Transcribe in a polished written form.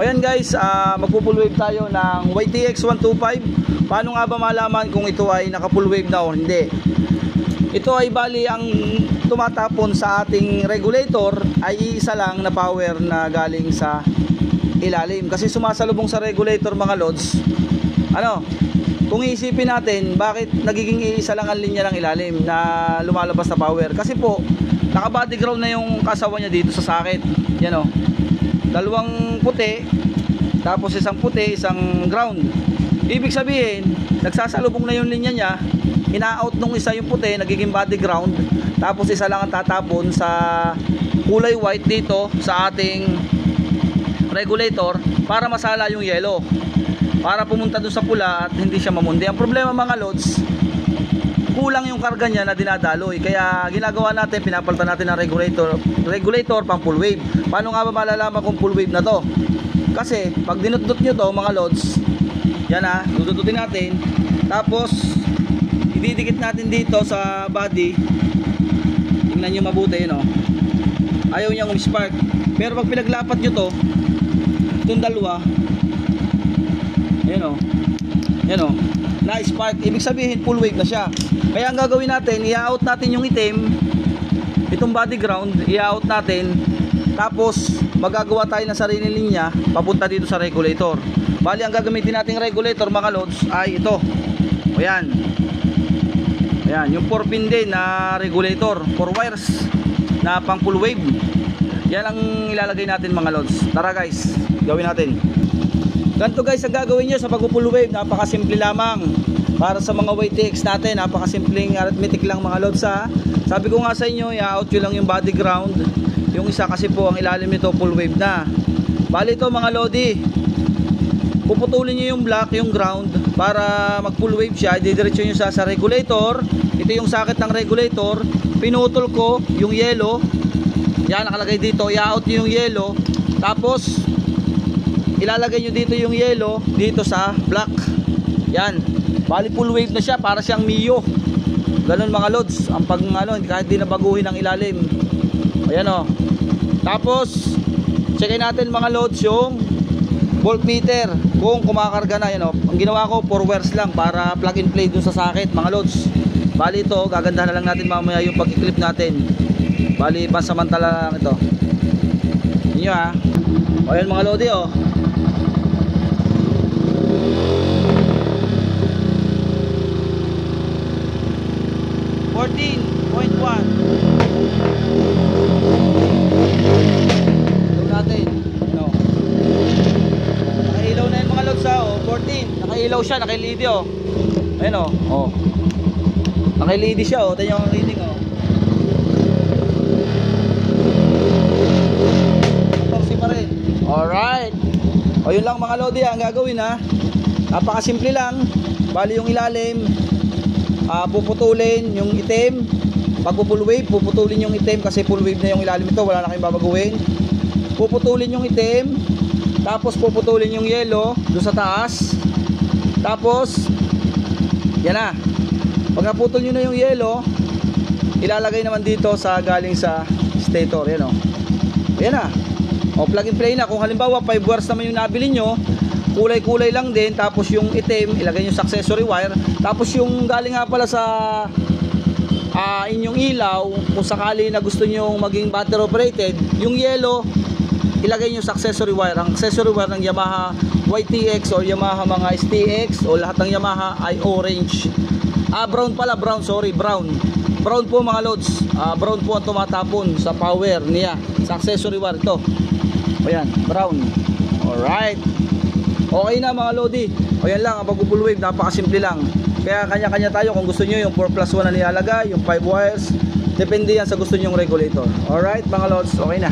Ayan guys, magpo-full wave tayo ng YTX 125. Paano nga ba malaman kung ito ay naka full wave na o hindi? Ito ay bali ang tumatapon sa ating regulator ay isa lang na power na galing sa ilalim. Kasi sumasalubong sa regulator mga lods, kung iisipin natin bakit nagiging iisa lang ang linya ng ilalim na lumalabas na power, kasi po naka body ground na yung kasawa niya dito sa socket. Yan o, dalawang puti, tapos isang puti, isang ground. Ibig sabihin nagsasalubong na yung linya niya, ina-out nung isa yung puti, nagiging body ground, tapos isa lang ang tatapon sa kulay white dito sa ating regulator para masala yung yellow, para pumunta doon sa pula at hindi siya mamundi. Ang problema mga lods, kulang yung karga niya na dinadaloy, kaya ginagawa natin, pinapalitan natin ng regulator pang full wave. Paano nga ba malalaman kung full wave na to? Kasi pag dinutdut nyo to mga lods, yan dudututin natin, tapos ididikit natin dito sa body. Tingnan nyo mabuti, ayaw niyang spark. Pero pag pinaglapat nyo to, itong dalawa, na spark, ibig sabihin full wave na siya. Kaya ang gagawin natin, i-out natin yung itim, itong body ground, i-out natin, tapos magagawa tayo ng sarili linya papunta dito sa regulator. Bali ang gagamitin nating regulator mga lods ay ito. Ayan, yung 4 pin din na regulator, 4 wires na pang full wave. Yan ang ilalagay natin mga lods. Tara guys, gawin natin. Ganito guys ang gagawin nyo sa pag-full wave. Napakasimple lamang. Para sa mga YTX natin, napakasimpleng arithmetic lang mga lods ha. Sabi ko nga sa inyo, i-out nyo lang yung body ground. Yung isa kasi po ang ilalim nito full wave na. Bali ito mga lodi, puputulin nyo yung black, yung ground, para mag full wave siya. Didiretso nyo sa regulator. Ito yung socket ng regulator. Pinutol ko yung yellow. Yan nakalagay dito. I-out nyo yung yellow, tapos ilalagay nyo dito yung yellow dito sa black. Yan, bali full wave na siya, para siyang Mio. Ganun mga lods ang pag kahit di nabaguhin ang ilalim. Ayan Tapos checkin natin mga lods yung voltmeter kung kumakarga na. Ang ginawa ko 4 wires lang para plug and play dun sa socket mga lods. Bali ito, gagandahan na lang natin mamaya yung pag-clip natin. Bali pansamantala lang ito. Inyo ayan mga lodi 14.1. Ito natin. Nakailaw na yung mga lods 14. Nakailaw siya, naka-LED Ayan naka-LED siya Tingnan yung reading pa rin. Alright. Yun lang mga lodi ang gagawin Napakasimple lang. Bali yung ilalim, puputulin yung itim. Pag full wave, puputulin yung itim kasi full wave na yung ilalim ito, wala na kayong babaguhin. Puputulin yung itim, tapos puputulin yung yellow doon sa taas. Tapos yan pag naputol nyo na yung yellow, ilalagay naman dito sa galing sa stator. Yan plug and play na. Kung halimbawa 5 wires naman yung nabili nyo, kulay-kulay lang din, tapos yung itim ilagay nyo sa accessory wire, tapos yung galing nga pala sa inyong ilaw, kung sakali na gusto nyo maging battery operated, yung yellow ilagay nyo sa accessory wire. Ang accessory wire ng Yamaha YTX o Yamaha mga STX o lahat ng Yamaha ay orange. Brown po mga lods. Brown po ang tumatapon sa power niya sa accessory wire ito. Ayan, brown. Alright. Okay na mga lodi. Ayan lang ang pag-full wave, napakasimple lang. Kaya kanya-kanya tayo kung gusto nyo yung 4+1 na nilalagay, yung 5 wires. Depende yan sa gusto nyong regulator. Alright mga lods, okay na.